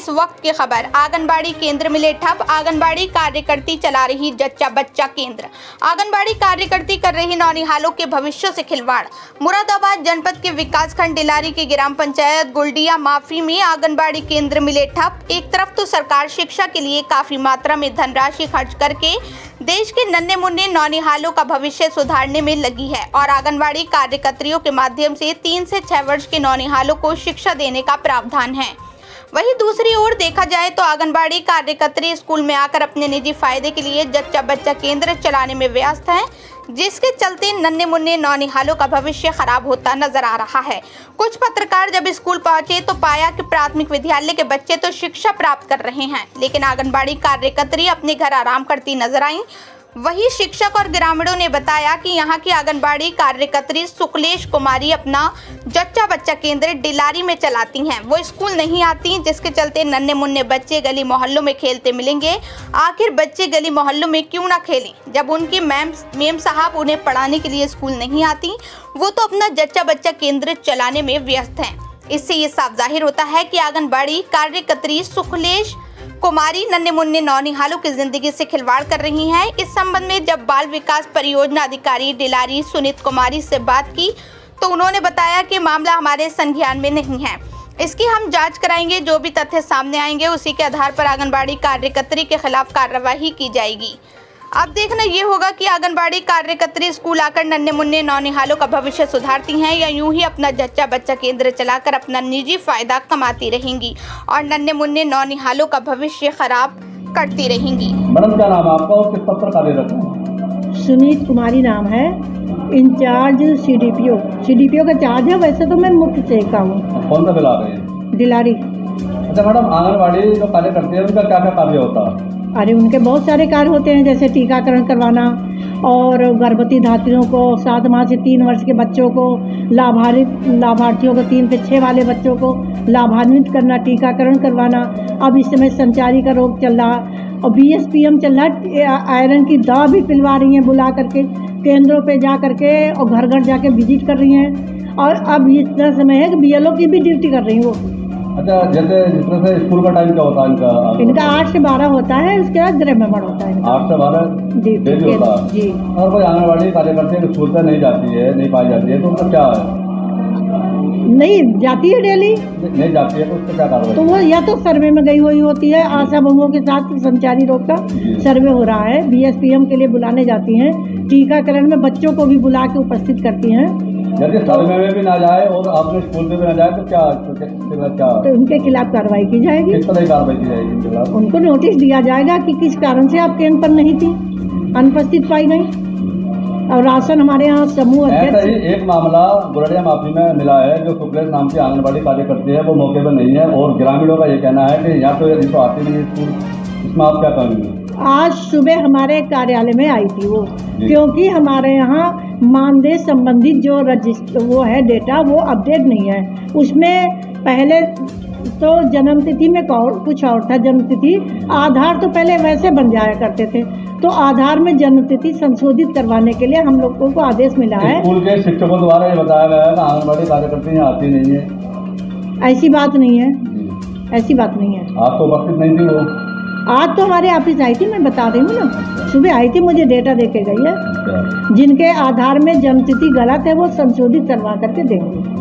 इस वक्त की खबर। आंगनबाड़ी केंद्र मिले ठप, आंगनबाड़ी कार्यकर्ती चला रही जच्चा बच्चा केंद्र। आंगनबाड़ी कार्यकर्ती कर रही नौनिहालों के भविष्य से खिलवाड़। मुरादाबाद जनपद के विकासखंड डिलारी की ग्राम पंचायत गुलडिया माफी में आंगनबाड़ी केंद्र मिले ठप। एक तरफ तो सरकार शिक्षा के लिए काफी मात्रा में धनराशि खर्च करके देश के नन्हे मुन्ने नौनिहालों का भविष्य सुधारने में लगी है और आंगनबाड़ी कार्यकर्तियों के माध्यम से 3 से 6 वर्ष के नौनिहालों को शिक्षा देने का प्रावधान है। वहीं दूसरी ओर देखा जाए तो आंगनबाड़ी कार्यकर्ती स्कूल में आकर अपने निजी फायदे के लिए जच्चा बच्चा केंद्र चलाने में व्यस्त हैं, जिसके चलते नन्हे मुन्ने नौनिहालों का भविष्य खराब होता नजर आ रहा है। कुछ पत्रकार जब स्कूल पहुंचे तो पाया कि प्राथमिक विद्यालय के बच्चे तो शिक्षा प्राप्त कर रहे हैं, लेकिन आंगनबाड़ी कार्यकर्ती अपने घर आराम करती नजर आईं। वही शिक्षक और ग्रामीणों ने बताया कि यहाँ की आंगनबाड़ी कार्यकर्ती सुकलेश कुमारी अपना जच्चा बच्चा केंद्र डिलारी में चलाती हैं। वो स्कूल नहीं आती, जिसके चलते नन्हे मुन्ने बच्चे गली मोहल्लों में खेलते मिलेंगे। आखिर बच्चे गली मोहल्लों में क्यों ना खेलें, जब उनकी मेम साहब उन्हें पढ़ाने के लिए स्कूल नहीं आती, वो तो अपना जच्चा बच्चा केंद्र चलाने में व्यस्त हैं। इससे ये साफ जाहिर होता है कि आंगनबाड़ी कार्यकर्ती सुकलेश कुमारी नन्हे मुन्ने नौनिहालों की जिंदगी से खिलवाड़ कर रही हैं। इस संबंध में जब बाल विकास परियोजना अधिकारी डिलारी सुनीत कुमारी से बात की तो उन्होंने बताया कि मामला हमारे संज्ञान में नहीं है, इसकी हम जांच कराएंगे। जो भी तथ्य सामने आएंगे उसी के आधार पर आंगनबाड़ी कार्यकर्ती के खिलाफ कार्रवाई की जाएगी। अब देखना ये होगा कि आंगनबाड़ी कार्यकर्ती स्कूल आकर नन्हे मुन्ने नौनिहालों का भविष्य सुधारती हैं या यूं ही अपना जच्चा बच्चा केंद्र चलाकर अपना निजी फायदा कमाती रहेंगी और नन्हे मुन्ने नौनिहालों का भविष्य खराब करती रहेंगी। मैडम क्या नाम है आपका और किस पद पर कार्यरत है? सुनीत कुमारी नाम है, इंचार्ज सीडीपीओ का चार्ज है। वैसे तो मैं मुख्य सेविका हूँ। कौन सा बिल आ रहे हैं? डिलारी। अच्छा मैडम, आंगनबाड़ी जो कार्यकर्ती है उनका क्या क्या कार्य होता है? अरे उनके बहुत सारे कार्य होते हैं, जैसे टीकाकरण करवाना और गर्भवती धात्रियों को, 7 माह से 3 वर्ष के बच्चों को, लाभार्थियों को, 3 से 6 वाले बच्चों को लाभान्वित करना, टीकाकरण करवाना। अब इस समय संचारी का रोग चल रहा और बीएसपीएम चल रहा, आयरन की दवा भी पिलवा रही हैं बुला करके, केंद्रों पे जा करके और घर घर जाके विजिट कर रही हैं। और अब इतना समय है कि बीएलओ की भी ड्यूटी कर रही हैं वो। अच्छा, जैसे जिस तरह से स्कूल का टाइम क्या होता है इनका 8 से 12 होता है, उसके बाद गृह भ्रमण होता है। 8 से 12 डेली होता है जी। और कोई आंगनबाड़ी कार्यकर्ती स्कूल पे नहीं जाती है, नहीं पाई जाती है तो उनका क्या है? नहीं जाती है डेली, नहीं जाती है तो उसका क्या कार्रवाई? तो वो या तो सर्वे में गई हुई होती है, आशा बहुओं के साथ संचारी रोग का सर्वे हो रहा है, बीएसपीएम के लिए बुलाने जाती हैं, टीकाकरण में बच्चों को भी बुला के उपस्थित करती हैं। यदि सर्वे में भी ना जाए और आपने स्कूल पे भी ना जाए तो क्या तो उनके खिलाफ कार्रवाई की जाएगी। किस तरह की कार्रवाई की जाएगी उनके खिलाफ? उनको नोटिस दिया जाएगा कि किस कारण से आप केंद्र पर नहीं थी, अनुपस्थित पाई गई। और राशन हमारे यहाँ समूह ऐसा ही एक मामला गुलडिया माफी में मिला है, जो सुकलेश नाम की आंगनबाड़ी कार्यकर्ती है वो मौके पर नहीं है और ग्रामीणों का ये कहना है कि यहाँ तो आती नहीं है स्कूल। इसमें आप क्या कहेंगे? आज सुबह हमारे कार्यालय में आई थी वो, क्योंकि हमारे यहाँ मानदेय संबंधित जो रजिस्टर वो है डेटा वो अपडेट नहीं है। उसमें पहले तो जन्म तिथि में कुछ और था, जन्म तिथि आधार तो पहले वैसे बन जाया करते थे, तो आधार में जन्म तिथि संशोधित करवाने के लिए हम लोगों को आदेश मिला है। स्कूल के शिक्षकों द्वारा ये बताया गया है कि आंगनबाड़ी कार्यकर्ती यहाँ आती नहीं है। ऐसी बात नहीं है, ऐसी बात नहीं है। आप तो उपस्थित नहीं थी वो? आज तो हमारे ऑफिस आई थी, मैं बता रही हूँ ना, सुबह आई थी, मुझे डेटा दे के गई है। जिनके आधार में जन्म तिथि गलत है वो संशोधित करवा करके देंगे।